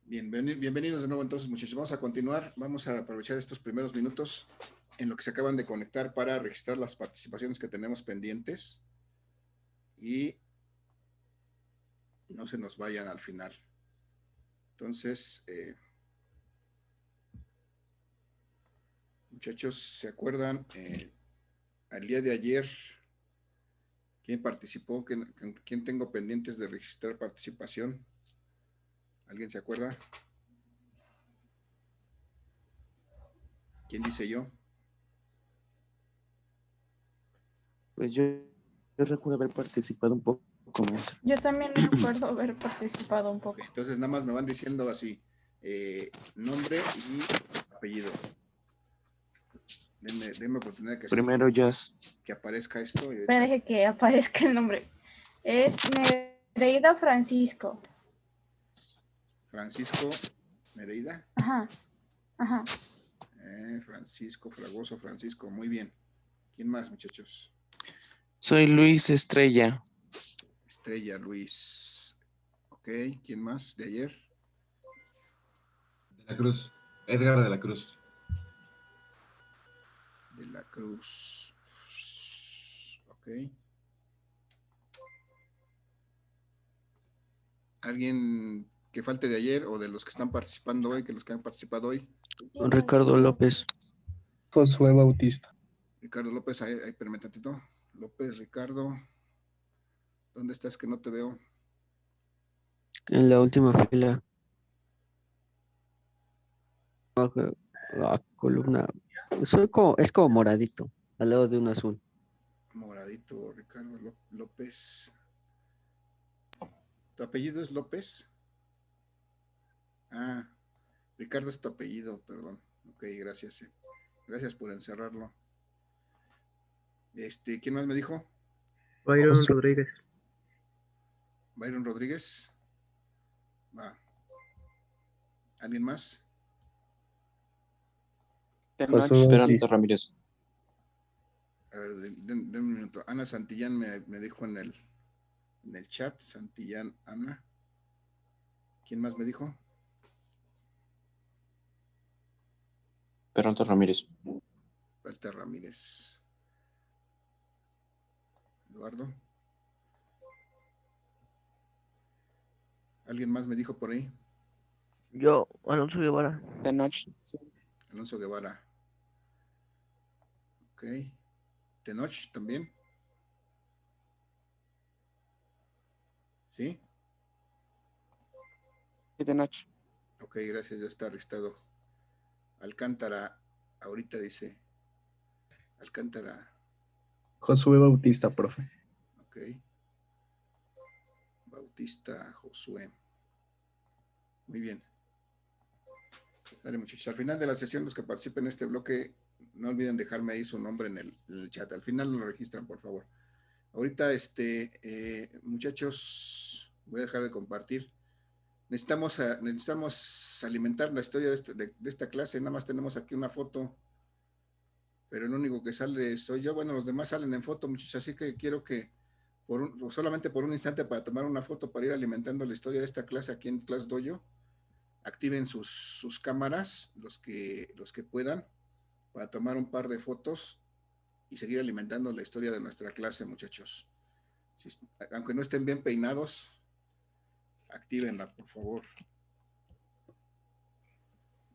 Bienvenidos de nuevo entonces, muchachos. Vamos a continuar. Vamos a aprovechar estos primeros minutos en lo que se acaban de conectar para registrar las participaciones que tenemos pendientes y no se nos vayan al final. Entonces, muchachos, ¿se acuerdan al día de ayer quién participó? ¿Quién tengo pendientes de registrar participación? ¿Alguien se acuerda? ¿Quién dice yo? Pues yo recuerdo haber participado un poco más. Yo también recuerdo haber participado un poco. Okay, entonces nada más me van diciendo así, nombre y apellido. Denme oportunidad Primero Jazz. que aparezca esto. Pero deje que aparezca el nombre. Es Nereida Francisco. Francisco Nereida. Ajá. Francisco Fragoso, Francisco, muy bien. ¿Quién más, muchachos? Soy Luis Estrella. Estrella Luis. Ok, ¿quién más de ayer? De la Cruz. Edgar de la Cruz. De la Cruz. Ok. ¿Alguien que falte de ayer o de los que están participando hoy, que los que han participado hoy? Ricardo López. Josué Bautista. Ricardo López, ahí permítame tantito. López, Ricardo. ¿Dónde estás que no te veo? En la última fila. Columna. Es como moradito, al lado de un azul. Moradito, Ricardo López. ¿Tu apellido es López? Ah, Ricardo es tu apellido, perdón. Ok, gracias. Gracias por encerrarlo. ¿Quién más me dijo? Byron Rodríguez. Byron Rodríguez. Va. ¿Alguien más? Esperanza Ramírez. A ver, denme un minuto. Ana Santillán me dijo en el chat. Santillán, Ana. ¿Quién más me dijo? Esperanza Ramírez. Walter Ramírez. Eduardo. ¿Alguien más me dijo por ahí? Yo, Alonso Guevara. Tenoch. Alonso Guevara. Ok. Tenoch también. ¿Sí? Tenoch. Ok, gracias, ya está registrado. Alcántara, ahorita dice. Alcántara. Josué Bautista, profe. Ok. Bautista Josué. Muy bien. Dale, muchachos. Al final de la sesión, los que participen en este bloque, no olviden dejarme ahí su nombre en el chat. Al final lo registran, por favor. Ahorita, muchachos, voy a dejar de compartir. Necesitamos alimentar la historia de esta clase. Nada más tenemos aquí una foto, pero el único que sale soy yo. Bueno, los demás salen en foto, muchachos, así que quiero que solamente por un instante para tomar una foto para ir alimentando la historia de esta clase aquí en Class Dojo. Activen sus cámaras, los que puedan, para tomar un par de fotos y seguir alimentando la historia de nuestra clase, muchachos. Aunque no estén bien peinados, actívenla, por favor.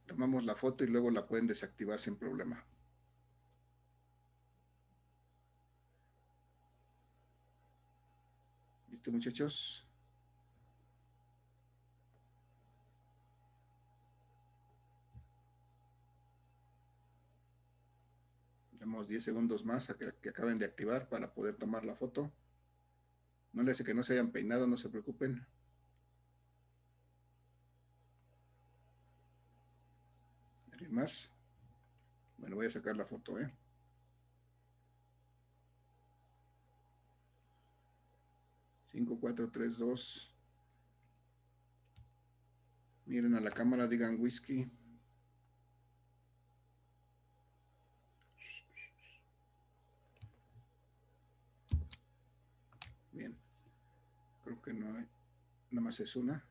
Tomamos la foto y luego la pueden desactivar sin problema. ¿Listo, muchachos? Damos 10 segundos más a que acaben de activar para poder tomar la foto. No le hace que no se hayan peinado, no se preocupen. ¿Alguien más? Bueno, voy a sacar la foto, 5, 4, 3, 2. Miren a la cámara, digan whisky. Bien. Creo que no hay. Nada más es una.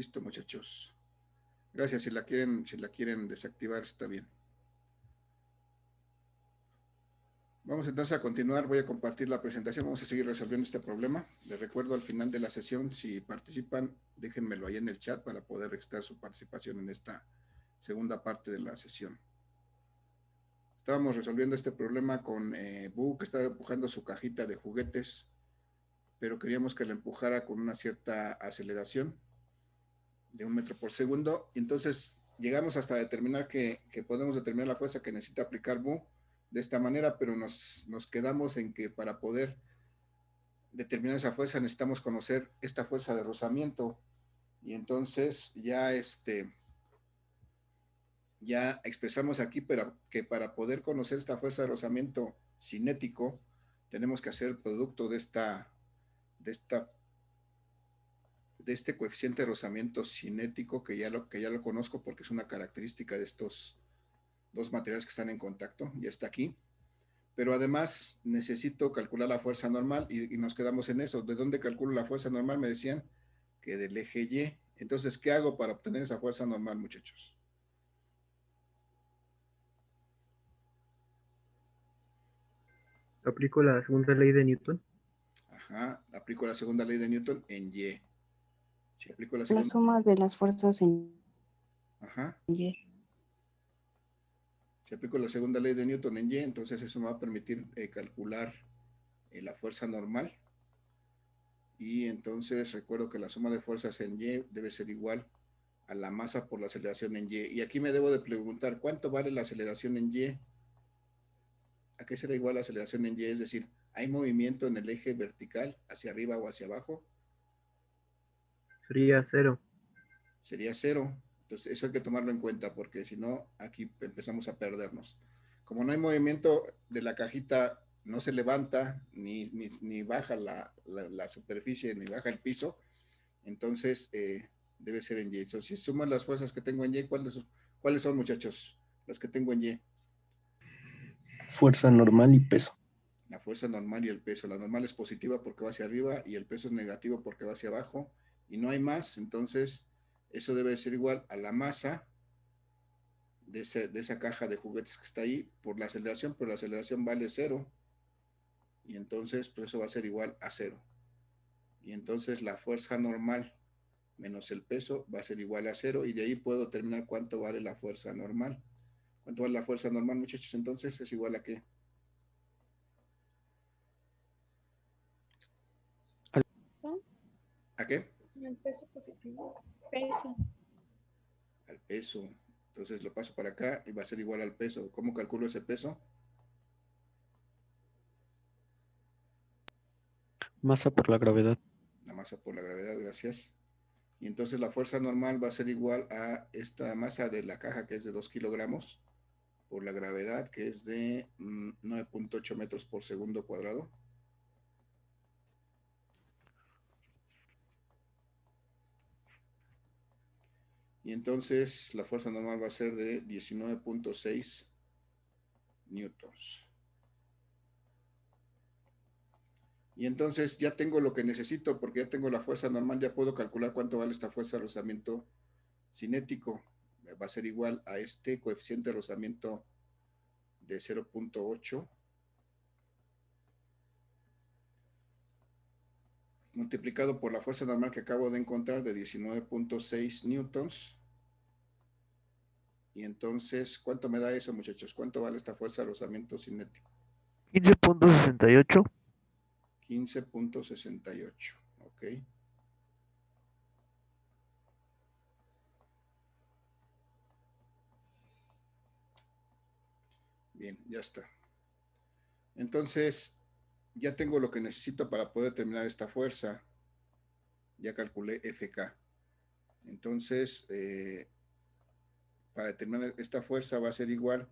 Listo, muchachos. Gracias, si la quieren desactivar, está bien. Vamos entonces a continuar, voy a compartir la presentación, vamos a seguir resolviendo este problema. Les recuerdo al final de la sesión, si participan, déjenmelo ahí en el chat para poder registrar su participación en esta segunda parte de la sesión. Estábamos resolviendo este problema con Bu, que estaba empujando su cajita de juguetes, pero queríamos que la empujara con una cierta aceleración de 1 metro por segundo, y entonces llegamos hasta determinar que podemos determinar la fuerza que necesita aplicar Bu de esta manera, pero nos quedamos en que para poder determinar esa fuerza necesitamos conocer esta fuerza de rozamiento, y entonces ya ya expresamos aquí, pero que para poder conocer esta fuerza de rozamiento cinético tenemos que hacer el producto de este coeficiente de rozamiento cinético, que ya lo conozco porque es una característica de estos dos materiales que están en contacto, ya está aquí. Pero además necesito calcular la fuerza normal y nos quedamos en eso. ¿De dónde calculo la fuerza normal? Me decían que del eje Y. Entonces, ¿qué hago para obtener esa fuerza normal, muchachos? Aplico la segunda ley de Newton. Ajá, aplico la segunda ley de Newton en Y. Si aplico la La segunda... suma de las fuerzas en Ajá. Y. Si aplico la segunda ley de Newton en Y, entonces eso me va a permitir calcular la fuerza normal. Y entonces recuerdo que la suma de fuerzas en Y debe ser igual a la masa por la aceleración en Y. Y aquí me debo de preguntar, ¿cuánto vale la aceleración en Y? ¿A qué será igual la aceleración en Y? Es decir, ¿hay movimiento en el eje vertical hacia arriba o hacia abajo? Sería 0. Sería 0. Entonces eso hay que tomarlo en cuenta porque si no, aquí empezamos a perdernos. Como no hay movimiento de la cajita, no se levanta, ni baja la superficie, ni baja el piso, entonces debe ser en Y. So, si suman las fuerzas que tengo en Y, ¿cuáles son, muchachos? Las que tengo en Y. Fuerza normal y peso. La fuerza normal y el peso. La normal es positiva porque va hacia arriba y el peso es negativo porque va hacia abajo. Y no hay más, entonces eso debe ser igual a la masa de esa caja de juguetes que está ahí por la aceleración, pero la aceleración vale 0. Y entonces, pues eso va a ser igual a 0. Y entonces la fuerza normal menos el peso va a ser igual a 0. Y de ahí puedo determinar cuánto vale la fuerza normal. ¿Cuánto vale la fuerza normal, muchachos? Entonces es igual a ¿qué? ¿A qué? El peso positivo. Peso. Al peso. Entonces lo paso para acá y va a ser igual al peso. ¿Cómo calculo ese peso? Masa por la gravedad. La masa por la gravedad, gracias. Y entonces la fuerza normal va a ser igual a esta masa de la caja, que es de 2 kilogramos, por la gravedad, que es de 9.8 metros por segundo cuadrado. Y entonces la fuerza normal va a ser de 19.6 newtons. Y entonces ya tengo lo que necesito, porque ya tengo la fuerza normal, ya puedo calcular cuánto vale esta fuerza de rozamiento cinético. Va a ser igual a este coeficiente de rozamiento de 0.8 multiplicado por la fuerza normal que acabo de encontrar de 19.6 newtons. Y entonces, ¿cuánto me da eso, muchachos? ¿Cuánto vale esta fuerza de rozamiento cinético? 15.68. 15.68, ok. Bien, ya está. Entonces, ya tengo lo que necesito para poder determinar esta fuerza. Ya calculé FK. Entonces, para determinar esta fuerza va a ser igual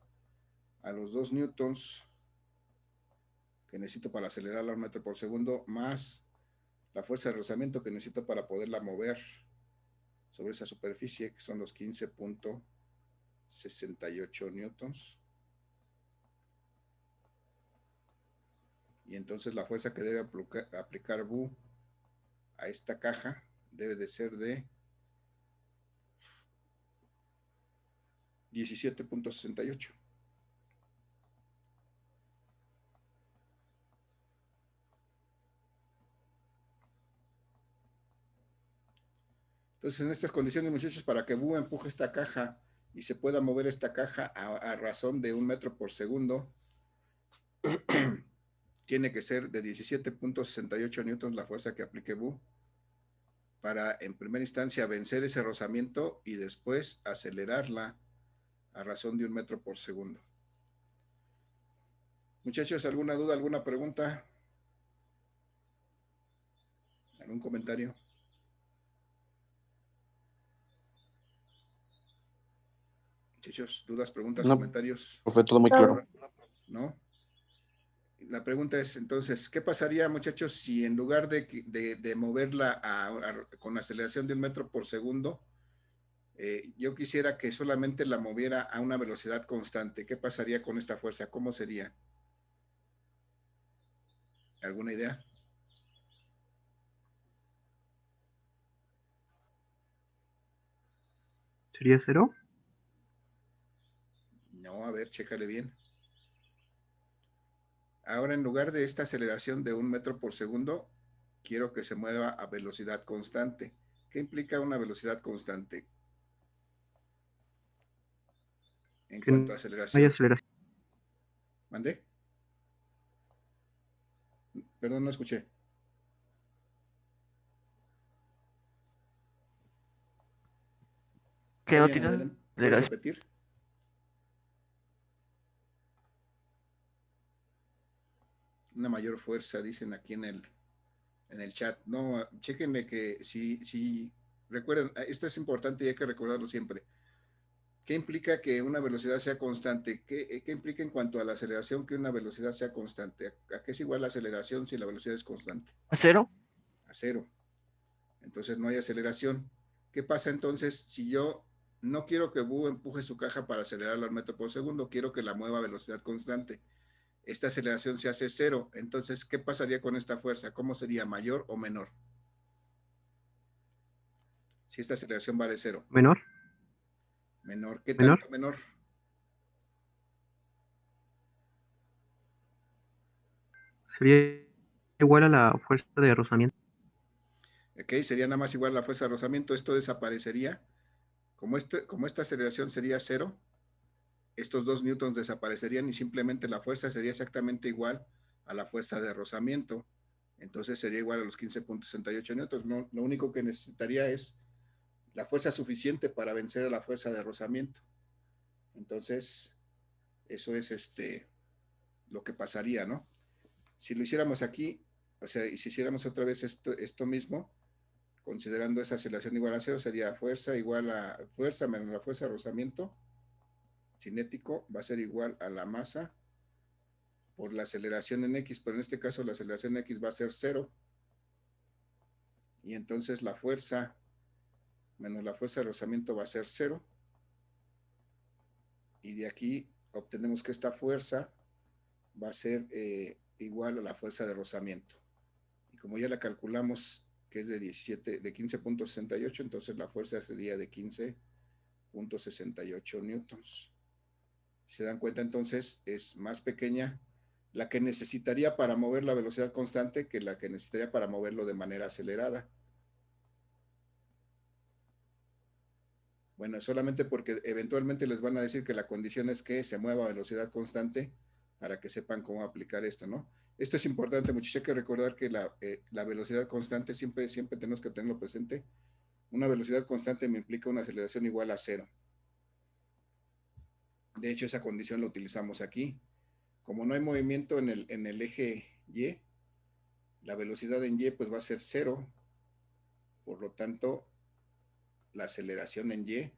a los 2 newtons que necesito para acelerarla a 1 metro por segundo, más la fuerza de rozamiento que necesito para poderla mover sobre esa superficie, que son los 15.68 newtons. Y entonces la fuerza que debe aplicar Bu a esta caja debe de ser de 17.68. Entonces, en estas condiciones, muchachos, para que Búho empuje esta caja y se pueda mover esta caja a razón de 1 metro por segundo, tiene que ser de 17.68 newtons la fuerza que aplique Búho para, en primera instancia, vencer ese rozamiento y después acelerarla a razón de 1 metro por segundo. Muchachos, ¿alguna duda, alguna pregunta? ¿Algún comentario? Muchachos, dudas, preguntas, No, comentarios. Fue todo muy claro. ¿No? La pregunta es entonces, ¿qué pasaría, muchachos, si en lugar de moverla con aceleración de 1 metro por segundo, yo quisiera que solamente la moviera a una velocidad constante? ¿Qué pasaría con esta fuerza? ¿Cómo sería? ¿Alguna idea? ¿Sería 0? No, a ver, chécale bien. Ahora, en lugar de esta aceleración de 1 metro por segundo, quiero que se mueva a velocidad constante. ¿Qué implica una velocidad constante? En Que cuanto a no hay aceleración. aceleración. ¿Mandé? Perdón, no escuché. Que no Adrián, tiene ¿puedes aceleración. repetir? Una mayor fuerza, dicen aquí en el chat. No, chéquenme que si recuerden, esto es importante y hay que recordarlo siempre. ¿Qué implica que una velocidad sea constante? ¿Qué implica en cuanto a la aceleración que una velocidad sea constante? ¿A qué es igual la aceleración si la velocidad es constante? ¿A 0? A 0. Entonces no hay aceleración. ¿Qué pasa entonces si yo no quiero que Búho empuje su caja para acelerarla al metro por segundo? Quiero que la mueva a velocidad constante. Esta aceleración se hace 0. Entonces, ¿qué pasaría con esta fuerza? ¿Cómo sería? ¿Mayor o menor? Si esta aceleración vale 0. ¿Menor? Menor. ¿Qué ¿Menor? tanto menor? Sería igual a la fuerza de rozamiento. Ok, sería nada más igual a la fuerza de rozamiento. Esto desaparecería. Como esta aceleración sería 0, estos 2 newtons desaparecerían y simplemente la fuerza sería exactamente igual a la fuerza de rozamiento. Entonces sería igual a los 15.68 newtons. No, lo único que necesitaría es la fuerza suficiente para vencer a la fuerza de rozamiento. Entonces, eso es lo que pasaría, ¿no? Si lo hiciéramos aquí, o sea, y si hiciéramos otra vez esto mismo, considerando esa aceleración igual a 0, sería fuerza igual a fuerza menos la fuerza de rozamiento cinético, va a ser igual a la masa por la aceleración en X, pero en este caso la aceleración en X va a ser 0, y entonces la fuerza menos la fuerza de rozamiento va a ser 0, y de aquí obtenemos que esta fuerza va a ser igual a la fuerza de rozamiento. Y como ya la calculamos que es de 15.68, entonces la fuerza sería de 15.68 newtons. Si se dan cuenta, entonces es más pequeña la que necesitaría para mover la velocidad constante que la que necesitaría para moverlo de manera acelerada. Bueno, solamente porque eventualmente les van a decir que la condición es que se mueva a velocidad constante para que sepan cómo aplicar esto, ¿no? Esto es importante, muchachos, hay que recordar que la velocidad constante siempre tenemos que tenerlo presente. Una velocidad constante me implica una aceleración igual a 0. De hecho, esa condición la utilizamos aquí. Como no hay movimiento en el eje Y, la velocidad en Y pues va a ser 0. Por lo tanto, la aceleración en Y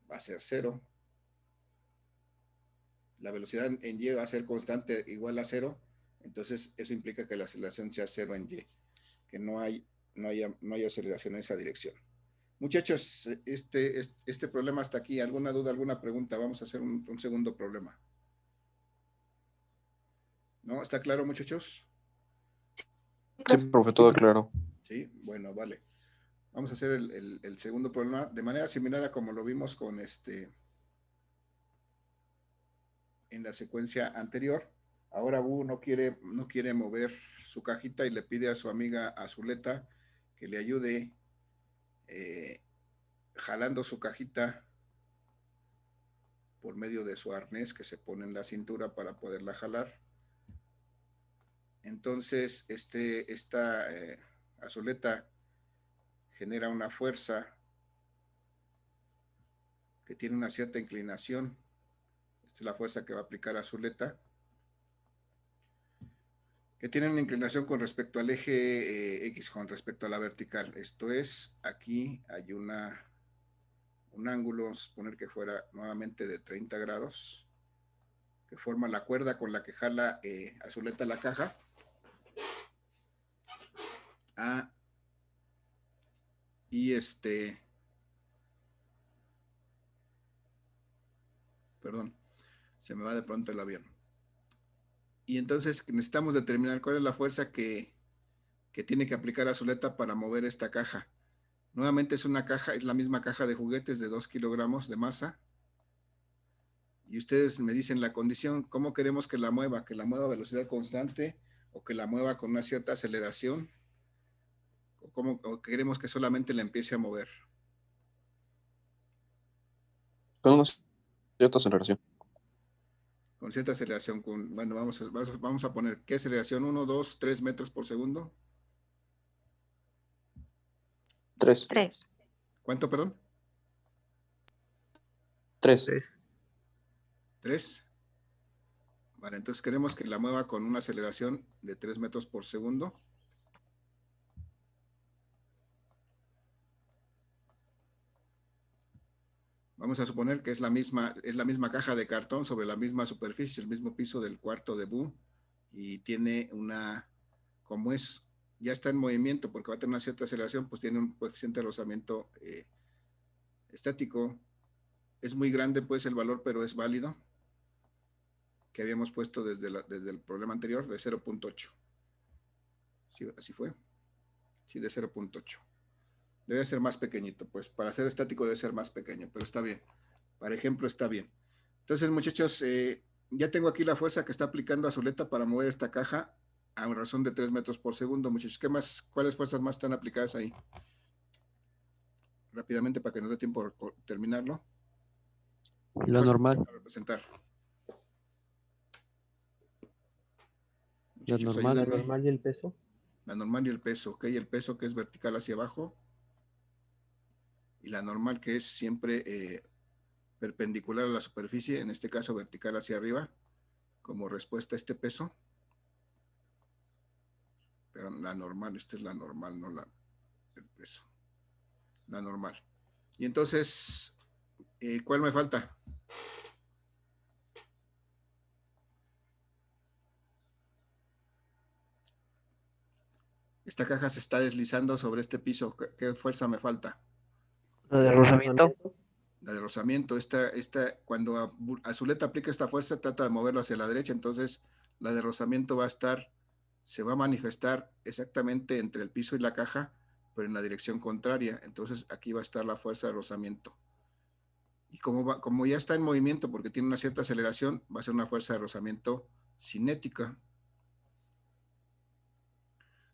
va a ser 0. La velocidad en Y va a ser constante igual a 0. Entonces, eso implica que la aceleración sea 0 en Y. Que no hay aceleración en esa dirección. Muchachos, este problema hasta aquí. ¿Alguna duda, alguna pregunta? Vamos a hacer un segundo problema. ¿No? ¿Está claro, muchachos? Sí, profe, todo claro. Sí, bueno, vale. Vamos a hacer el segundo problema de manera similar a como lo vimos con en la secuencia anterior. Ahora Bu no quiere mover su cajita y le pide a su amiga Azuleta que le ayude jalando su cajita por medio de su arnés que se pone en la cintura para poderla jalar. Entonces, esta Azuleta genera una fuerza que tiene una cierta inclinación. Esta es la fuerza que va a aplicar Azuleta, que tiene una inclinación con respecto al eje X, con respecto a la vertical. Esto es, aquí hay un ángulo, vamos a suponer que fuera nuevamente de 30 grados, que forma la cuerda con la que jala Azuleta la caja. Y perdón, se me va de pronto el avión. Y entonces necesitamos determinar cuál es la fuerza que tiene que aplicar Azuleta para mover esta caja. Nuevamente es una caja, es la misma caja de juguetes de 2 kilogramos de masa. Y ustedes me dicen la condición, ¿cómo queremos que la mueva a velocidad constante o que la mueva con una cierta aceleración? ¿O queremos que solamente la empiece a mover? Con una cierta aceleración. Con cierta aceleración. Bueno, vamos a poner, ¿qué aceleración? 1, 2, 3 metros por segundo. 3. 3. ¿Cuánto, perdón? 3. 3. Vale, entonces queremos que la mueva con una aceleración de 3 metros por segundo. Vamos a suponer que es la misma caja de cartón sobre la misma superficie, el mismo piso del cuarto de Bu, y tiene como ya está en movimiento porque va a tener una cierta aceleración, pues tiene un coeficiente de rozamiento estático. Es muy grande pues el valor, pero es válido, que habíamos puesto desde el problema anterior, de 0.8. ¿Sí, así fue? Sí, de 0.8. Debe ser más pequeñito, pues para ser estático debe ser más pequeño, pero está bien. Para ejemplo, está bien. Entonces, muchachos, ya tengo aquí la fuerza que está aplicando Azuleta para mover esta caja a razón de 3 metros por segundo, muchachos. ¿Cuáles fuerzas más están aplicadas ahí? Rápidamente, para que nos dé tiempo por terminarlo. Lo normal. Para representar. La Muchachos, normal. ayúdenme. ¿Y el peso? La normal y el peso, ¿ok? El peso que es vertical hacia abajo. Y la normal que es siempre perpendicular a la superficie, en este caso vertical hacia arriba, como respuesta a este peso. Pero la normal, esta es la normal, no el peso. La normal. Y entonces, ¿cuál me falta? Esta caja se está deslizando sobre este piso. ¿Qué fuerza me falta? ¿La de rozamiento? La de rozamiento. Cuando Azuleta aplica esta fuerza, trata de moverlo hacia la derecha, entonces la de rozamiento se va a manifestar exactamente entre el piso y la caja, pero en la dirección contraria. Entonces aquí va a estar la fuerza de rozamiento. Y como ya está en movimiento, porque tiene una cierta aceleración, va a ser una fuerza de rozamiento cinética.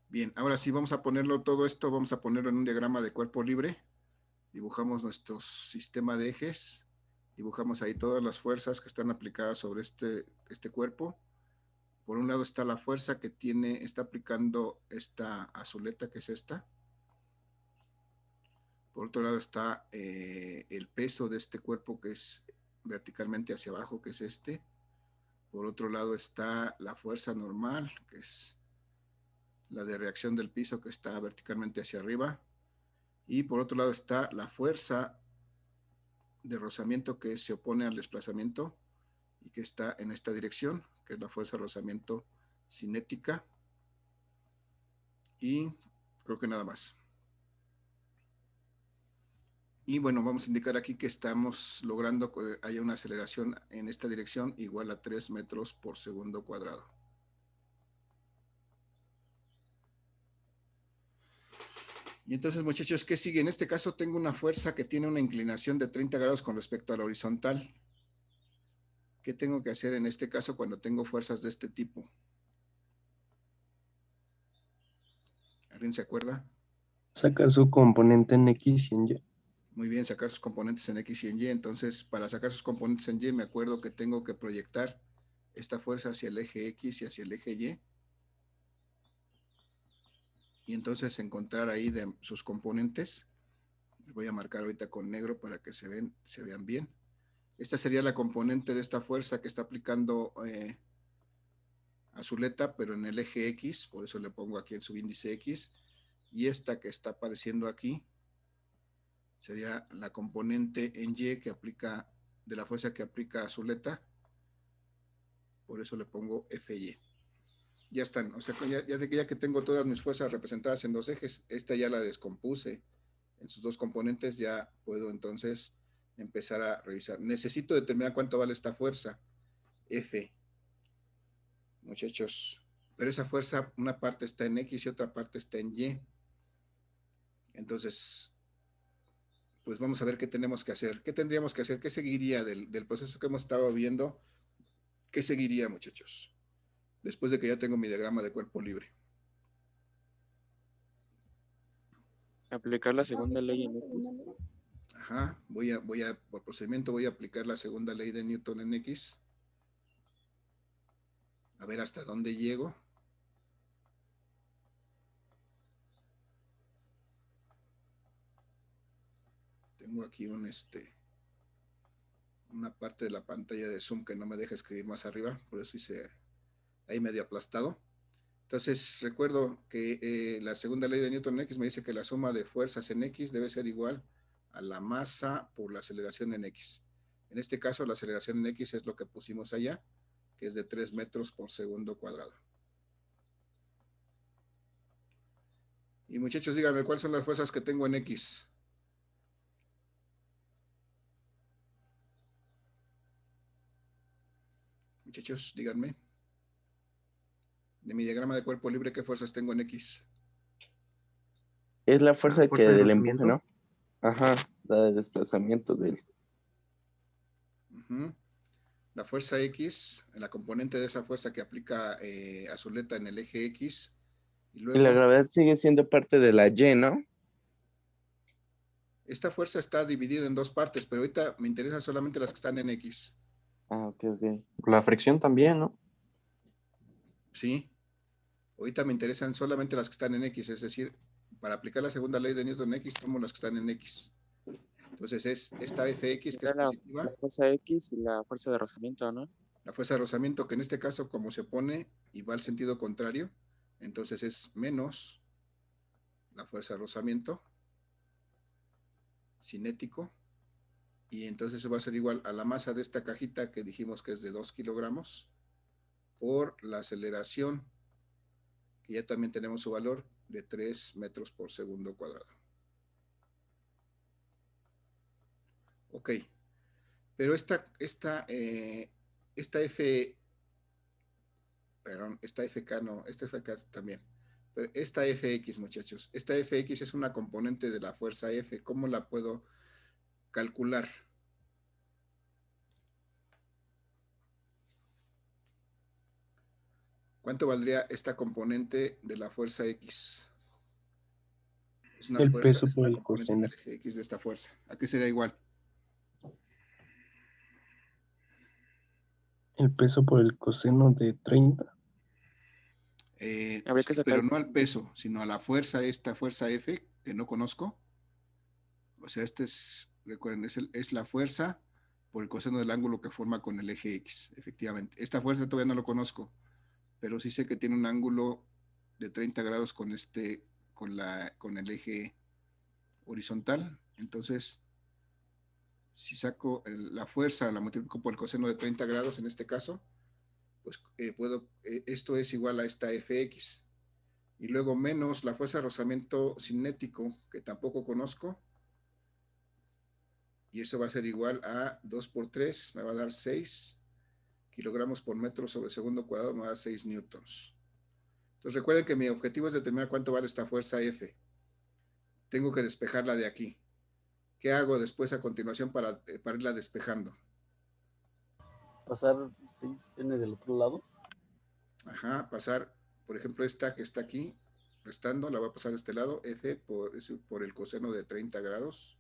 Bien, ahora sí vamos a ponerlo todo esto, vamos a ponerlo en un diagrama de cuerpo libre. Dibujamos nuestro sistema de ejes, dibujamos ahí todas las fuerzas que están aplicadas sobre este cuerpo. Por un lado está la fuerza que está aplicando esta Azuleta, que es esta. Por otro lado está el peso de este cuerpo, que es verticalmente hacia abajo, que es este. Por otro lado está la fuerza normal, que es la de reacción del piso, que está verticalmente hacia arriba. Y por otro lado está la fuerza de rozamiento que se opone al desplazamiento y que está en esta dirección, que es la fuerza de rozamiento cinética. Y creo que nada más. Y bueno, vamos a indicar aquí que estamos logrando que haya una aceleración en esta dirección igual a 3 metros por segundo cuadrado. Y entonces, muchachos, ¿qué sigue? En este caso tengo una fuerza que tiene una inclinación de 30 grados con respecto a la horizontal. ¿Qué tengo que hacer en este caso cuando tengo fuerzas de este tipo? ¿Alguien se acuerda? Sacar su componente en X y en Y. Muy bien, sacar sus componentes en X y en Y. Entonces, para sacar sus componentes en Y, me acuerdo que tengo que proyectar esta fuerza hacia el eje X y hacia el eje Y. Y entonces encontrar ahí de sus componentes. Les voy a marcar ahorita con negro para que se vean bien. Esta sería la componente de esta fuerza que está aplicando Azuleta, pero en el eje X, por eso le pongo aquí el subíndice X. Y esta que está apareciendo aquí sería la componente en Y que aplica, de la fuerza que aplica Azuleta. Por eso le pongo FY. Ya están, o sea, ya que tengo todas mis fuerzas representadas en los ejes, esta ya la descompuse en sus dos componentes, ya puedo entonces empezar a revisar. Necesito determinar cuánto vale esta fuerza, F, muchachos. Pero esa fuerza, una parte está en X y otra parte está en Y. Entonces, pues vamos a ver qué tenemos que hacer. ¿Qué tendríamos que hacer? ¿Qué seguiría del proceso que hemos estado viendo? ¿Qué seguiría, muchachos? Después de que ya tengo mi diagrama de cuerpo libre. Aplicar la segunda ley en X. Ajá, por procedimiento voy a aplicar la segunda ley de Newton en X. A ver hasta dónde llego. Tengo aquí una parte de la pantalla de Zoom que no me deja escribir más arriba, por eso hice ahí medio aplastado. Entonces, recuerdo que la segunda ley de Newton en X me dice que la suma de fuerzas en X debe ser igual a la masa por la aceleración en X. En este caso, la aceleración en X es lo que pusimos allá, que es de 3 metros por segundo cuadrado. Y muchachos, díganme, ¿cuáles son las fuerzas que tengo en X? Muchachos, díganme. De mi diagrama de cuerpo libre, ¿qué fuerzas tengo en X? Es la fuerza que de del empuje, rozamiento. ¿no? Ajá, la de desplazamiento del... La fuerza X, la componente de esa fuerza que aplica Azuleta en el eje X. Y Y la luego, gravedad sigue siendo parte de la Y, ¿no? esta fuerza está dividida en dos partes, pero ahorita me interesan solamente las que están en X. Ah, ok. La fricción también, ¿no? ¿Sí? Ahorita me interesan solamente las que están en X, es decir, para aplicar la segunda ley de Newton en X, tomo las que están en X. Entonces es esta Fx que es La positiva. fuerza X y la fuerza de rozamiento, ¿no? La fuerza de rozamiento, que en este caso, como se opone y va al sentido contrario, entonces es menos la fuerza de rozamiento cinético, y entonces eso va a ser igual a la masa de esta cajita que dijimos que es de 2 kilogramos por la aceleración, que ya también tenemos su valor de 3 metros por segundo cuadrado. Ok, pero esta FK no, esta FK también. Pero esta Fx, muchachos, esta Fx es una componente de la fuerza F. ¿Cómo la puedo calcular? ¿Cuánto valdría esta componente de la fuerza X? Es una El fuerza, peso es por una el componente coseno. del eje X de esta fuerza. ¿A qué sería igual? El peso por el coseno de 30. Habría que Sí, sacar pero no al peso, sino a la fuerza, esta fuerza F, que no conozco. O sea, recuerden, es la fuerza por el coseno del ángulo que forma con el eje X, efectivamente. Esta fuerza todavía no lo conozco, pero sí sé que tiene un ángulo de 30 grados con el eje horizontal. Entonces, si saco la fuerza, la multiplico por el coseno de 30 grados en este caso, pues esto es igual a esta Fx. Y luego menos la fuerza de rozamiento cinético, que tampoco conozco. Y eso va a ser igual a 2 por 3, me va a dar 6 kilogramos por metro sobre segundo cuadrado, me va a dar 6 newtons. Entonces recuerden que mi objetivo es determinar cuánto vale esta fuerza F. Tengo que despejarla de aquí. ¿Qué hago después a continuación para irla despejando? pasar 6n del otro lado. Ajá, pasar, por ejemplo, esta que está aquí, restando, la voy a pasar a este lado, F por el coseno de 30 grados.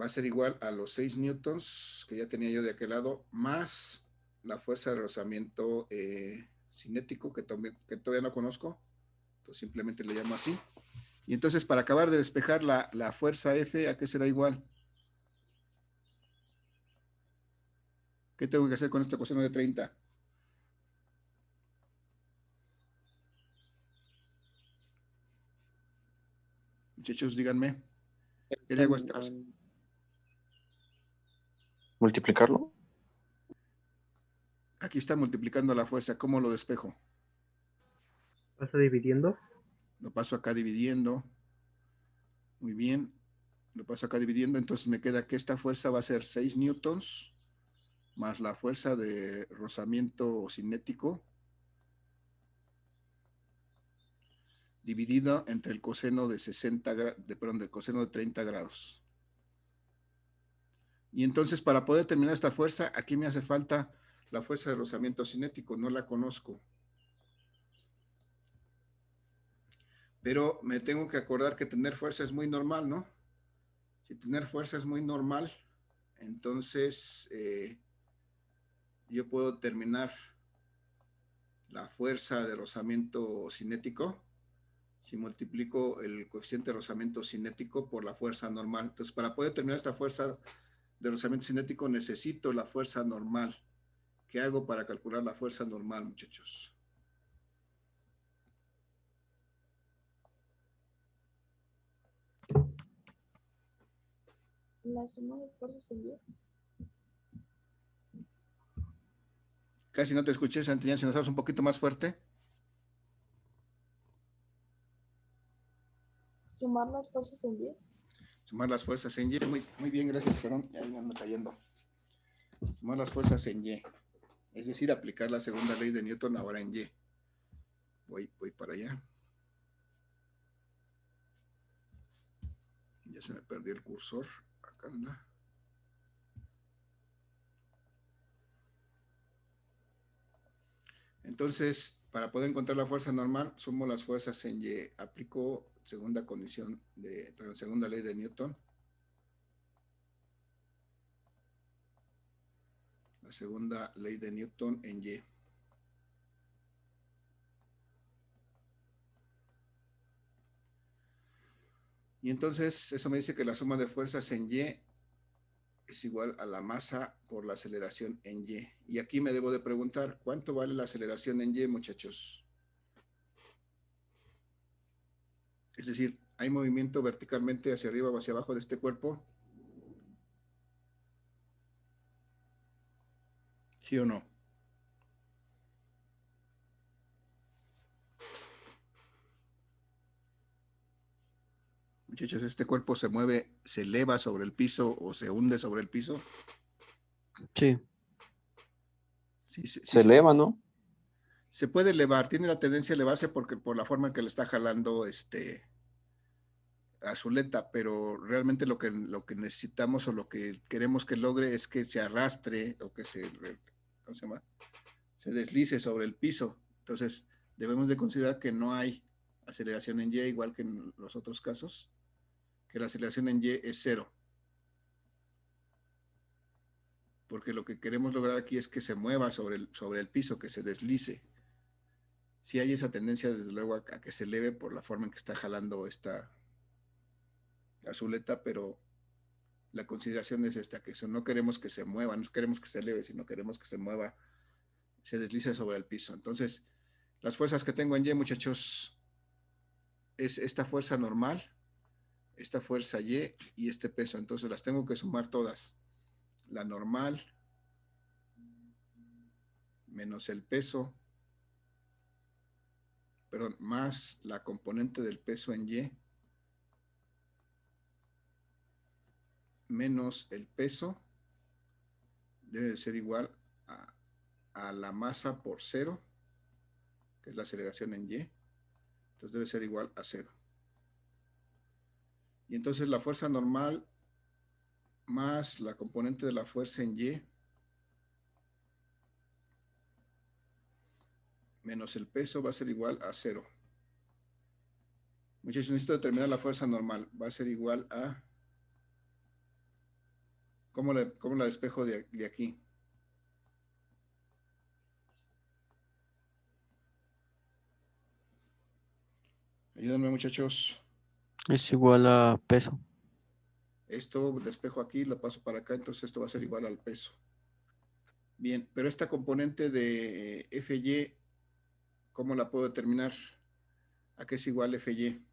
Va a ser igual a los 6 newtons que ya tenía yo de aquel lado, más la fuerza de rozamiento cinético que todavía no conozco. Entonces simplemente le llamo así. Y entonces para acabar de despejar la fuerza F, ¿a qué será igual? ¿Qué tengo que hacer con este coseno de 30? Muchachos, díganme. ¿Qué le hago a esta cosa? ¿Multiplicarlo? Aquí está multiplicando la fuerza. ¿Cómo lo despejo? ¿Pasa dividiendo? Lo paso acá dividiendo. Muy bien. Lo paso acá dividiendo. Entonces me queda que esta fuerza va a ser 6 newtons más la fuerza de rozamiento cinético dividido entre el coseno de 60 perdón, del coseno de 30 grados. Y entonces para poder determinar esta fuerza, aquí me hace falta la fuerza de rozamiento cinético, no la conozco. Pero me tengo que acordar que tener fuerza es muy normal, ¿no? Si tener fuerza es muy normal, entonces yo puedo determinar la fuerza de rozamiento cinético si multiplico el coeficiente de rozamiento cinético por la fuerza normal. Entonces, para poder determinar esta fuerza de rozamiento cinético, necesito la fuerza normal. ¿Qué hago para calcular la fuerza normal, muchachos? La suma de fuerzas en Y. Casi no te escuché, Santillán, si nos hablas un poquito más fuerte. Sumar las fuerzas en Y. Sumar las fuerzas en Y. Muy bien, gracias, perdón, ya me ando cayendo. Sumar las fuerzas en Y. Es decir, aplicar la segunda ley de Newton ahora en Y. Voy para allá. Ya se me perdió el cursor. Acá anda. Entonces, para poder encontrar la fuerza normal, sumo las fuerzas en Y. Aplico segunda ley de Newton. La segunda ley de Newton en Y. Y entonces eso me dice que la suma de fuerzas en Y es igual a la masa por la aceleración en Y. Y aquí me debo de preguntar, ¿cuánto vale la aceleración en Y, muchachos? Es decir, ¿hay movimiento verticalmente hacia arriba o hacia abajo de este cuerpo? ¿Sí o no? Muchachos, ¿este cuerpo se mueve, se eleva sobre el piso o se hunde sobre el piso? Sí. Sí, Se eleva, ¿no? Se puede elevar, tiene la tendencia a elevarse porque por la forma en que le está jalando azuleta, pero realmente lo que necesitamos o lo que queremos que logre es que se arrastre o que ¿cómo se llama? Se deslice sobre el piso. Entonces, debemos de considerar que no hay aceleración en Y, igual que en los otros casos, que la aceleración en Y es 0. Porque lo que queremos lograr aquí es que se mueva sobre el piso, que se deslice. Sí hay esa tendencia, desde luego, a que se eleve por la forma en que está jalando esta azuleta, pero la consideración es esta, que no queremos que se mueva, no queremos que se eleve, sino queremos que se mueva, se deslice sobre el piso. Entonces, las fuerzas que tengo en Y, muchachos, es esta fuerza normal, esta fuerza Y y este peso. Entonces las tengo que sumar todas. La normal menos el peso, perdón, más la componente del peso en Y, menos el peso, debe de ser igual a la masa por 0, que es la aceleración en Y. Entonces debe ser igual a 0. Y entonces la fuerza normal más la componente de la fuerza en Y menos el peso va a ser igual a 0. Muchachos, necesito determinar la fuerza normal. Va a ser igual a... ¿Cómo la despejo de aquí? Ayúdenme, muchachos. Es igual a peso. Esto despejo aquí, lo paso para acá, entonces esto va a ser igual al peso. Bien, pero esta componente de FY, ¿cómo la puedo determinar? ¿A qué es igual FY?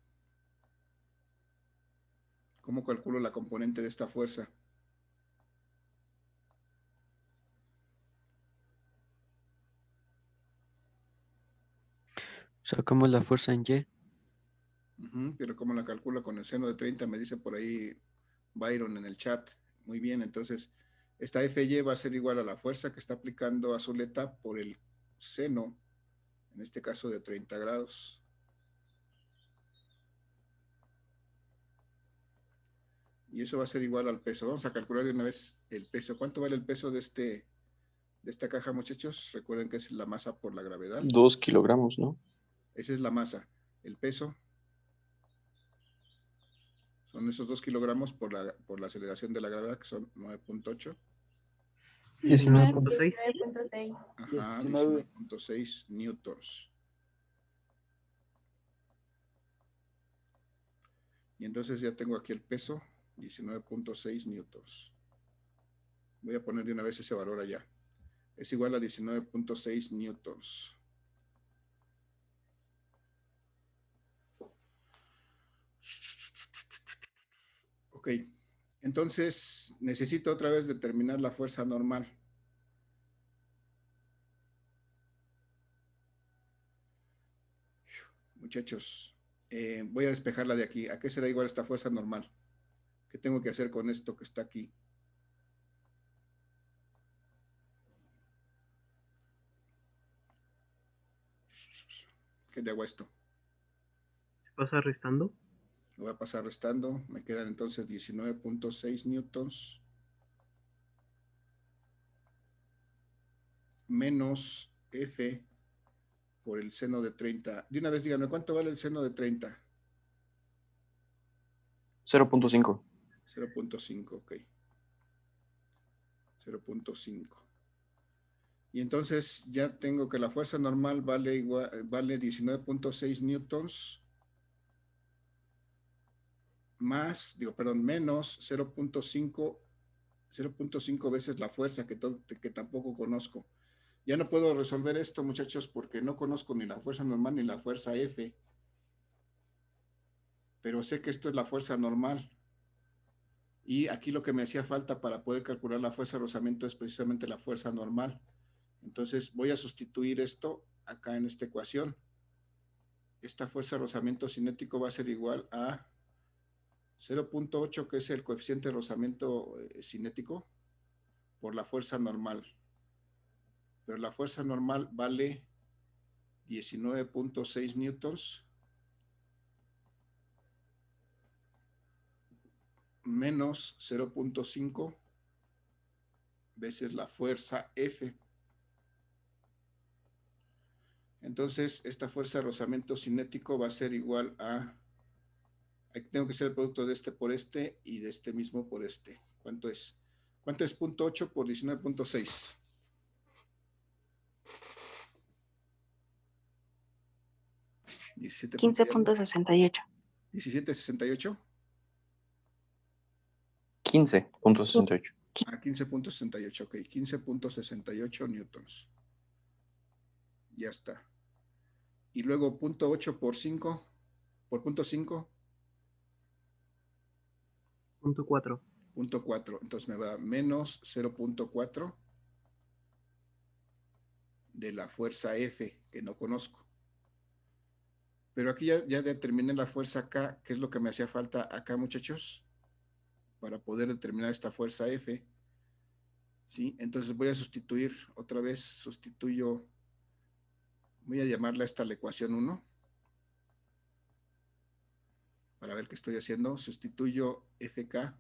¿Cómo calculo la componente de esta fuerza? Sacamos la fuerza en Y. Pero ¿cómo la calculo con el seno de 30? Me dice por ahí Byron en el chat. Muy bien, entonces esta FY va a ser igual a la fuerza que está aplicando Azuleta por el seno, en este caso de 30 grados. Y eso va a ser igual al peso. Vamos a calcular de una vez el peso. ¿Cuánto vale el peso de esta caja, muchachos? Recuerden que es la masa por la gravedad. 2 kilogramos, ¿no? Esa es la masa. El peso son esos 2 kilogramos por la aceleración de la gravedad, que son 9.8. 19.6. 19.6. Ajá, 19. 19.6 newtons. Y entonces ya tengo aquí el peso, 19.6 newtons. Voy a poner de una vez ese valor allá. Es igual a 19.6 newtons. Ok, entonces necesito otra vez determinar la fuerza normal. Muchachos, voy a despejarla de aquí. ¿A qué será igual esta fuerza normal? ¿Qué tengo que hacer con esto que está aquí? ¿Qué le hago a esto? Se pasa restando. Lo voy a pasar restando. Me quedan entonces 19.6 newtons menos F por el seno de 30. De una vez díganme, ¿cuánto vale el seno de 30? 0.5. 0.5, ok. 0.5. Y entonces ya tengo que la fuerza normal vale 19.6 newtons más, menos 0.5 veces la fuerza que tampoco conozco. Ya no puedo resolver esto, muchachos, porque no conozco ni la fuerza normal ni la fuerza F. Pero sé que esto es la fuerza normal. Y aquí lo que me hacía falta para poder calcular la fuerza de rozamiento es precisamente la fuerza normal. Entonces voy a sustituir esto acá en esta ecuación. Esta fuerza de rozamiento cinético va a ser igual a 0.8, que es el coeficiente de rozamiento cinético, por la fuerza normal. Pero la fuerza normal vale 19.6 newtons menos 0.5 veces la fuerza F. Entonces, esta fuerza de rozamiento cinético va a ser igual a... Tengo que hacer el producto de este por este y de este mismo por este. ¿Cuánto es? ¿Cuánto es 0.8 por 19.6? ¿17.68? 17.68. 15.68. Ah, 15.68, ok. 15.68 newtons. Ya está. Y luego 0.8 por 5, por 0.5. 0.4. 0.4. Entonces me va menos 0.4 de la fuerza F, que no conozco. Pero aquí ya determiné la fuerza acá, que es lo que me hacía falta acá, muchachos, para poder determinar esta fuerza F. ¿Sí? Entonces voy a sustituir, otra vez sustituyo, voy a llamarla esta la ecuación 1. Para ver qué estoy haciendo, sustituyo FK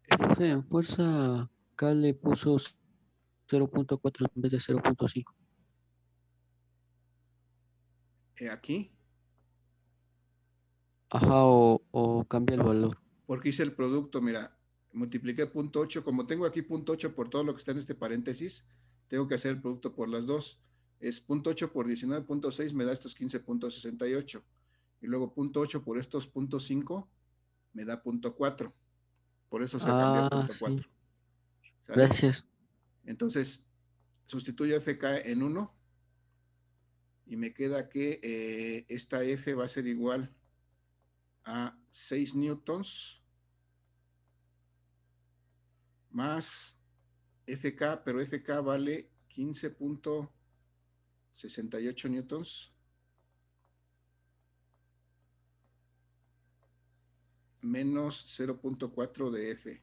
Profe, en fuerza K le puso 0.4 en vez de 0.5. Aquí, Ajá, o cambia el No. valor. porque hice el producto, mira, multipliqué 0.8, como tengo aquí 0.8 por todo lo que está en este paréntesis, tengo que hacer el producto por las dos. Es 0.8 por 19.6 me da estos 15.68. Y luego 0.8 por estos 0.5 me da 0.4. Por eso se cambió a Ah, 0.4. sí. ¿Sale? Gracias. Entonces, sustituyo FK en 1 y me queda que esta F va a ser igual a 6 newtons más FK, pero FK vale 15.68 newtons menos 0.4 de F.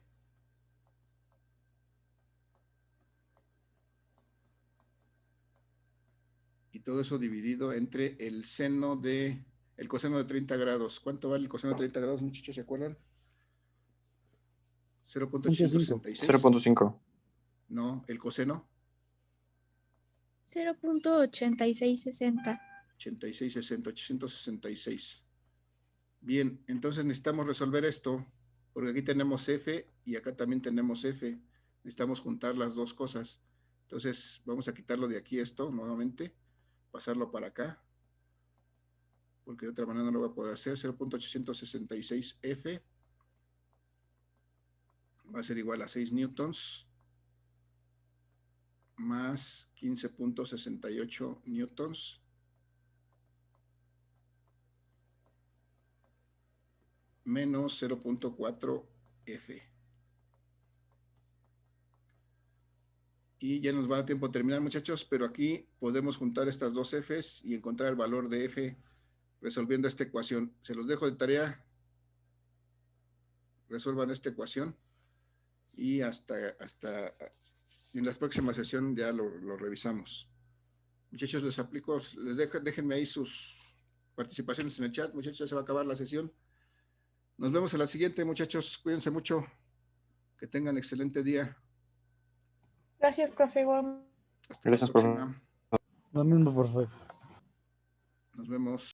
Y todo eso dividido entre el coseno de 30 grados. ¿Cuánto vale el coseno de 30 grados, muchachos? ¿Se acuerdan? 0.866. 0.5. No, el coseno. 0.8660. 8660, 866. Bien, entonces necesitamos resolver esto, porque aquí tenemos F y acá también tenemos F. Necesitamos juntar las dos cosas. Entonces vamos a quitarlo de aquí esto nuevamente, pasarlo para acá, porque de otra manera no lo voy a poder hacer. 0.866 F va a ser igual a 6 newtons más 15.68 newtons menos 0.4 F. Y ya nos va a dar tiempo de terminar, muchachos, pero aquí podemos juntar estas dos Fs y encontrar el valor de F resolviendo esta ecuación. Se los dejo de tarea. Resuelvan esta ecuación y hasta en la próxima sesión ya lo revisamos. Muchachos, les aplico, déjenme ahí sus participaciones en el chat. Muchachos, ya se va a acabar la sesión. Nos vemos en la siguiente, muchachos. Cuídense mucho. Que tengan excelente día. Gracias, profe. Igual. Hasta Gracias, la profe. próxima. Lo mismo, profe. Nos vemos.